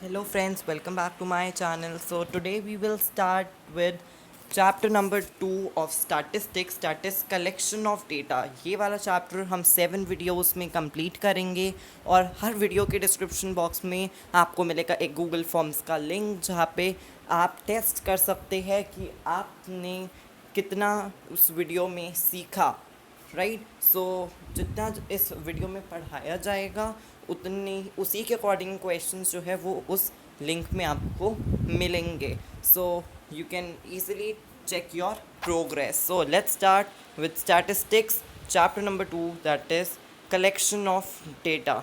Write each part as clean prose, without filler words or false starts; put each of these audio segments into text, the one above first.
Hello friends, welcome back to my channel. So today we will start with chapter number 2 of statistics, that is collection of data. ये वाला chapter हम 7 videos में complete करेंगे और हर video के description box में आपको मिलेगा एक गूगल फॉर्म्स का लिंक जहाँ पे आप टेस्ट कर सकते हैं कि आपने कितना उस वीडियो में सीखा, राइट। सो जितना इस वीडियो में पढ़ाया जाएगा उतनी उसी के अकॉर्डिंग क्वेश्चंस जो है वो उस लिंक में आपको मिलेंगे। So you can easily check your progress. So let's start with statistics chapter number 2, that is collection of data.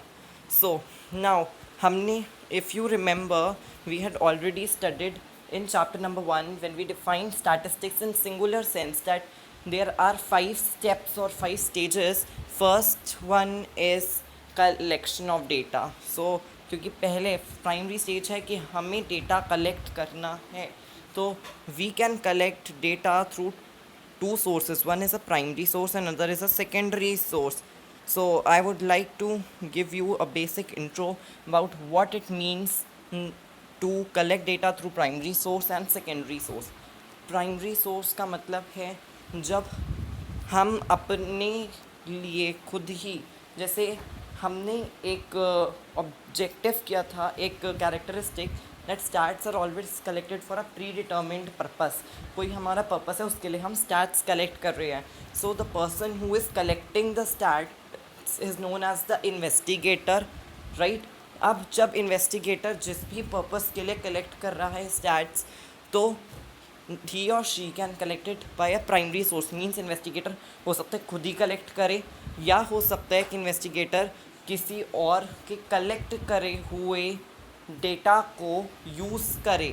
So now हमने, if you remember, we had already studied in chapter number 1 when we defined statistics in singular sense that there are 5 steps or 5 stages. First one is collection of data. So क्योंकि पहले primary stage है कि हमें data collect करना है, तो we can collect data through two sources. One is a primary source and another is a secondary source. So I would like to give you a basic intro about what it means to collect data through primary source and secondary source. Primary source का मतलब है जब हम अपने लिए खुद ही, जैसे हमने एक ऑब्जेक्टिव किया था, एक characteristic that stats are always collected for a predetermined purpose. कोई हमारा पर्पस है, उसके लिए हम स्टैट्स कलेक्ट कर रहे हैं। So the person who is collecting the stats is known as the investigator, right. अब जब इन्वेस्टिगेटर जिस भी पर्पस के लिए कलेक्ट कर रहा है स्टैट्स, तो he or she can collect it by a primary source. Means investigator हो सकता है खुद ही कलेक्ट करे, या हो सकता है कि इन्वेस्टिगेटर किसी और के कलेक्ट करे हुए डेटा को यूज़ करे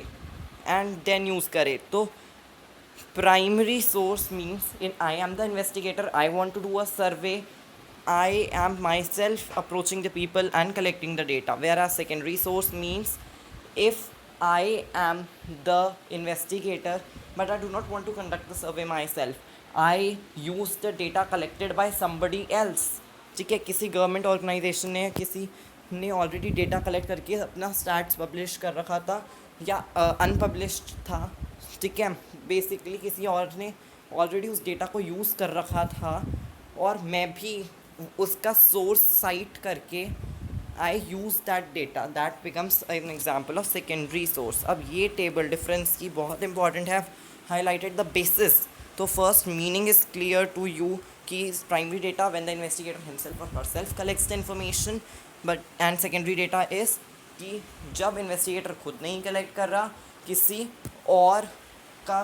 एंड देन यूज़ करे। तो primary source means in I am the investigator, I want to do a survey, I am myself approaching the people and collecting the data. Whereas secondary source means if I am the investigator but I do not want to conduct the survey myself, I use the data collected by somebody else. ठीक है, किसी government organisation ने, किसी ने already data collect करके अपना stats publish कर रखा था या अनपब्लिश्ड था, ठीक है। बेसिकली किसी और ने ऑलरेडी उस डेटा को यूज़ कर रखा था और मैं भी उसका सोर्स साइट करके I use that data, that becomes an example of secondary source. अब ये टेबल डिफरेंस की बहुत इंपॉर्टेंट है, हाईलाइटेड द बेसिस। तो first meaning is clear to you कि primary data when the investigator himself और herself collects the information, but and secondary data is कि जब इन्वेस्टिगेटर खुद नहीं कलेक्ट कर रहा, किसी और का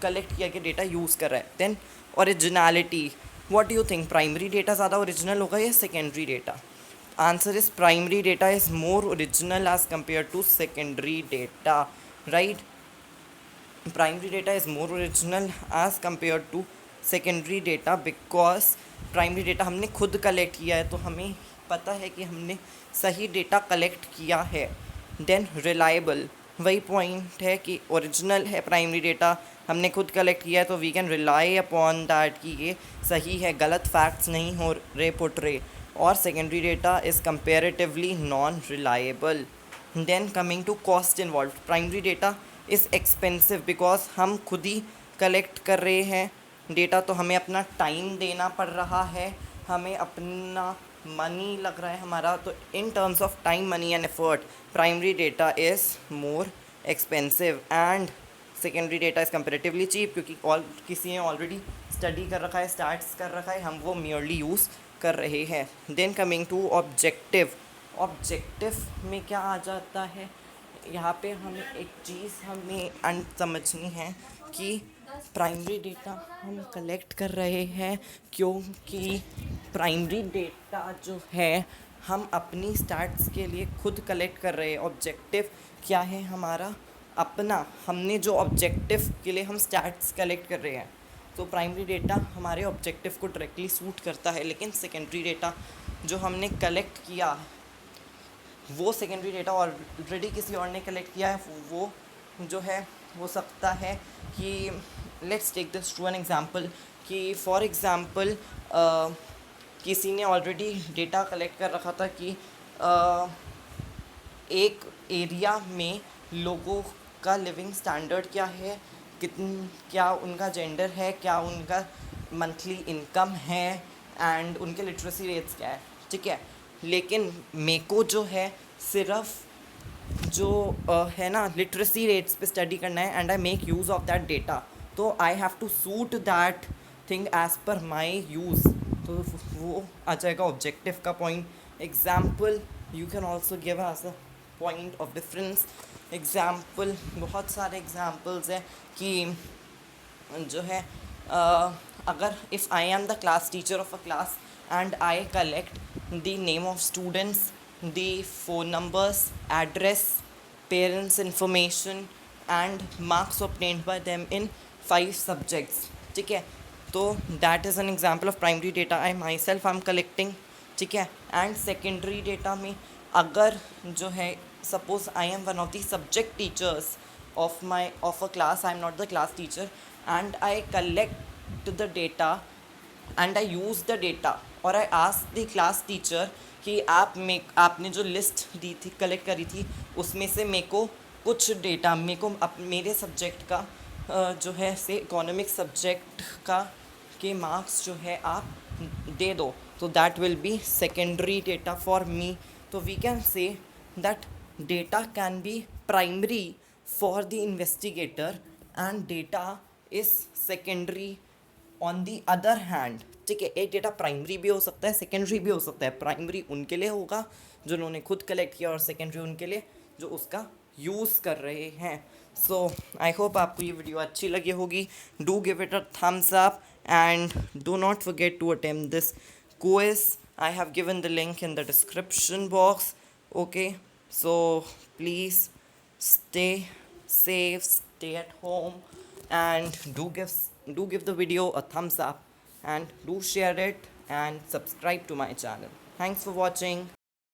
कलेक्ट किया गया डेटा यूज़ कर रहा है। Then originality, what do you think, primary data ज़्यादा ओरिजिनल होगा या secondary data? Answer is primary data is more original as compare to secondary data, right. Primary data is more original as compare to secondary data because primary data हमने खुद collect किया है, तो हमें पता है कि हमने सही डेटा कलेक्ट किया है। देन रिलायबल, वही पॉइंट है कि ओरिजिनल है प्राइमरी डेटा, हमने खुद कलेक्ट किया है, तो we can rely upon that कि ये सही है, गलत फैक्ट्स नहीं हो रहे पुट। और secondary data is comparatively non reliable. Then coming to cost involve, primary data is expensive because हम खुद ही कलेक्ट कर रहे हैं डेटा, तो हमें अपना टाइम देना पड़ रहा है, हमें अपना मनी लग रहा है हमारा, तो in terms of time, money and effort primary data is more expensive and secondary data is comparatively cheap, क्योंकि किसी ने ऑलरेडी स्टडी कर रखा है, स्टार्ट्स कर रखा है, हम वो मियरली यूज़ कर रहे हैं। Then coming to objective, objective में क्या आ जाता है, यहाँ पे हमें एक चीज़ हमें समझनी है कि प्राइमरी डेटा हम कलेक्ट कर रहे हैं क्योंकि प्राइमरी डेटा जो है हम अपनी स्टैट्स के लिए खुद कलेक्ट कर रहे हैं। ऑब्जेक्टिव क्या है हमारा अपना, हमने जो ऑब्जेक्टिव के लिए हम स्टैट्स कलेक्ट कर रहे हैं, तो प्राइमरी डेटा हमारे ऑब्जेक्टिव को डायरेक्टली सूट करता है। लेकिन सेकेंडरी डेटा जो हमने कलेक्ट किया, वो सेकेंडरी डेटा ऑलरेडी किसी और ने कलेक्ट किया है, वो जो है हो सकता है कि let's take this to an example कि फॉर एग्जांपल किसी ने ऑलरेडी डेटा कलेक्ट कर रखा था कि एक एरिया में लोगों का लिविंग स्टैंडर्ड क्या है, क्या उनका जेंडर है, क्या उनका मंथली इनकम है एंड उनके लिटरेसी रेट्स क्या है, ठीक है। लेकिन मेरे को जो है सिर्फ जो है ना लिटरेसी रेट्स पे स्टडी करना है and I make use of that data, तो I have to suit that thing as per my use, तो वो आ जाएगा ऑब्जेक्टिव का point. Example you can also give as a point of difference. Example बहुत सारे एग्जाम्पल्स हैं कि जो है अगर if I am the class teacher of a class and I collect the name of students, the phone numbers, address, parents information and marks obtained by them in 5 subjects, ठीक है। तो that is an example of primary data I my self I am collecting, ठीक है। And secondary data में अगर जो है suppose I am one of the subject teachers of a class, I'm not the class teacher, and I collect the data and I use the data, और I ask the class teacher कि आपने जो list दी थी collect करी थी उसमें से मेरे को कुछ डेटा मेरे सब्जेक्ट का जो है से इकोनॉमिक सब्जेक्ट का के मार्क्स जो है आप दे दो, तो that will be secondary data for me. तो we can say that data can be primary for the investigator and data is secondary on the other hand, ठीक है। एक डेटा प्राइमरी भी हो सकता है, सेकेंडरी भी हो सकता है। प्राइमरी उनके लिए होगा जिन्होंने खुद कलेक्ट किया और सेकेंडरी उनके लिए जो उसका यूज़ कर रहे हैं। सो आई होप आपको ये वीडियो अच्छी लगी होगी। Do give it a thumbs up and do not forget to attempt this quiz. I have given the link in the description box, okay. So please stay safe, stay at home, and do give the video a thumbs up and do share it and subscribe to my channel. Thanks for watching.